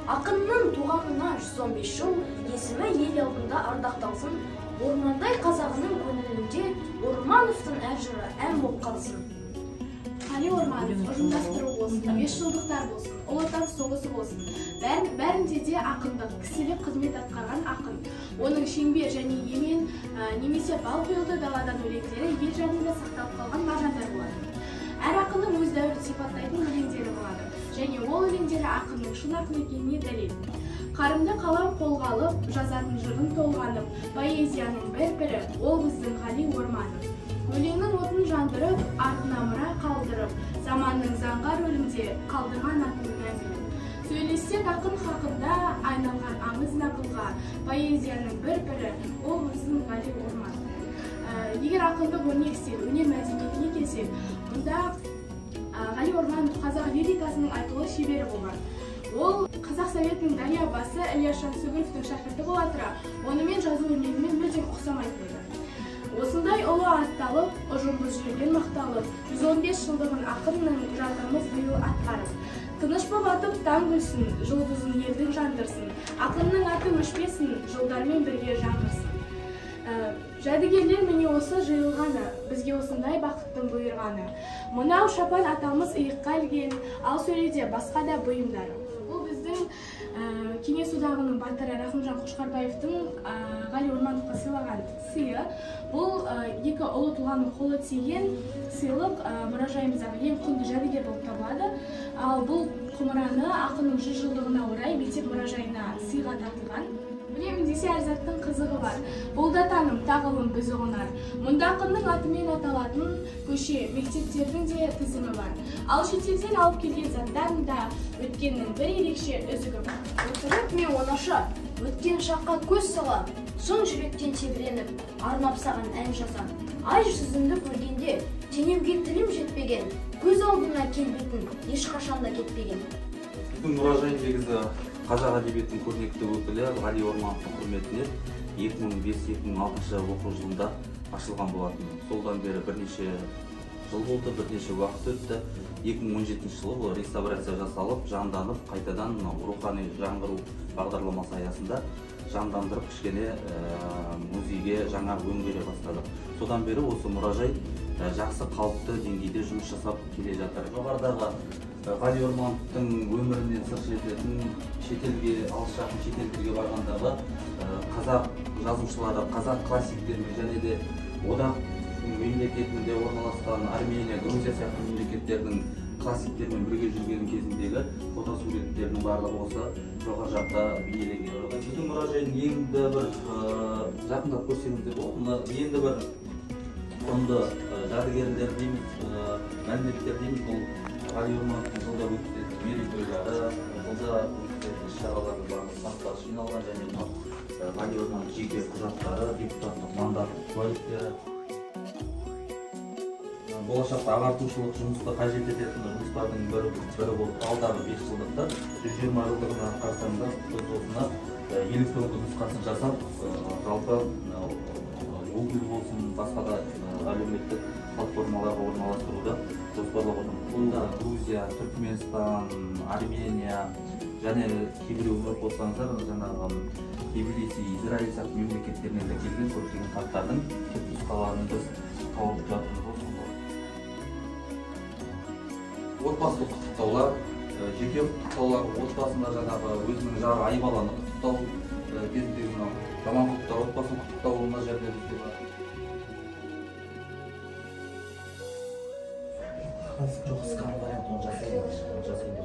Акындын туганына 115 жыл, есімі ел алдында ардақталсын. Ормандай қазағының көңілінде Ормановтың әр жыры ән болып қалсын. Қали Орманов ұжымдастыру болсын, 5 жылдықтар болсын, Ұлы Отан соғысы болсын. Бәрінде де ақындық, кісілік қызмет атқарған ақын. Оның шеңбер және емен немесе бал құйылды даладан өлеңдері ел жадында сақталып қалған маржандар болады. Әр ақынның өз дәуірін сипаттайтын өлеңдері болады. Және ол өлеңдері ақынның шын ақын екеніне дәлел. Қарымды қалам қолға алып, жазатын жырын толғанып, поэзияның бір-бірі ол біздің Қали Орманов. Өлеңнің отын жандырып, артына мұра қалдырып, заманның заңғар өлімде қалдырған ақын мәңгілік. Сөйлессек ақын хақында айналған аңыз нақылға, поэзияның бір-бірі ол біздің Қали Орманов. Егер ақындық өнер стиль, өнер мәдениетіне келсек, мұнда Қали Орманов қазақ лирикасының айтулы шебері болған. Ол Қазақ Советінің Дария басы Ілияс Жансүгіровтің шәкірті бола тұра, онымен жазу өнерімен мүлдем ұқсамайтын еді. Осындай ұлы атталып, ұжымымыз жүрген мақталып, 115 жылдығын ақынның жатырмыз биыл атқарып. Тыныш боп атып таң күлсін, жұлдызын елдің жандырсын, ақынның аты өшпесін, жылдармен бірге жаңғырсын. Жәдігерлер міне осы жиылғаны, бізге осындай бақыттың бұйырғаны. Мынау шапан атамыз иыққа ілген, ал сөйледе басқа да бұйымдары. Бұл біздің Кеңес одағының батыры Рахымжан Қошқарбаевтың Қали Ормановқа сыйлаған сыйы. Бұл екі ұлы тұлғаның қолы тиген сыйлық мұражайымыздағы ең құнды жәдігер болып табылады. Ал бұл құмыраны ақынның 100 жылдығына орай мектеп мұражайына сыйға тартылған. Білемін десе әр заттың қызығы бар. Бұл да таным, тағылым біз ұғынар. Мұнда ақынның атымен аталатын көше, мектептердің де тізімі бар. Ал шетелден алып келген заттан да өткеннің бір ерекше үзігі бар. Отырып мен онаша, өткен шаққа көз салам, шын жүректен тебіреніп, арнап саған ән жазам. Ай жүзіңді көргенде, теңеуге тілім жетпеген, көз алдына келбетін ешқашанда кетпеген. Бүгін мұражай негізі қазақ әдебиетінің көрнекті өкілі Қали Ормановтың құрметіне 2005-2006 оқу жылында ашылған болатын. Солдан бері бірнеше жыл болды, бірнеше уақыт өтті. 2017 жылы реставрация жасалып, жанданып, қайтадан рухани жаңғыру бағдарламасы аясында жандандырып кішкене музейге жаңа өңделе бастады. Содан бері осы мұражай жақсы қалыпты деңгейде жұмыс жасап келе жатыр. Жоғарыдағы Қали Ормановтың өмірінен сыр шертетін, шетелге, алыс жақын шетелдерге барғандағы қазақ жазушылары, қазақ классиктермен және де одақ мемлекетінде орналасқан Армения, Грузия сияқты мемлекеттердің классиктермен бірге жүрген кезіндегі фотосуреттерінің барлығы осы жоғары жақта бейнеленген. Біздің мұражайдың енді бір жақындап көрсеңіздер болады. Енді бір құнды жәдігерлер дейміз, мәліметтер дейміз, бұл Қали Ормановтың жылда өткен мерейтойлары, жылда өткен іс-шаралары барлығы сақтары жиналған және Қали Ормановтың жеке құжаттары, депутаттық мандат куәліктері. Болашақта ағартушылық жұмысты қажет ететін жұмыстардың бірі болып алдағы 5 жылдықта 120 жылдығына қарсаңында осына электронды нұсқасын жасап, жалпы Google болсын, басқа да әлеуметтік платформаларға орналастыруды жоспарлап отырмыз. Бұнда Грузия, Түркменстан, Армения және кейбіреулер болсаңыздар, жаңағы Тбилиси, Израиль сияқты мемлекеттерінен де келген көптеген хаттардың түпнұсқаларын біз тауып жатырмыз. Отбасылық құттықтаулар, жеке құттықтаулар, отбасында жаңағы өзінің жары Айбаланы құттықтау кезіндегі жаман құттықтау, отбасын құттықтау мына жерде бізде бар. Жоқ, скан вариант оны жасайын.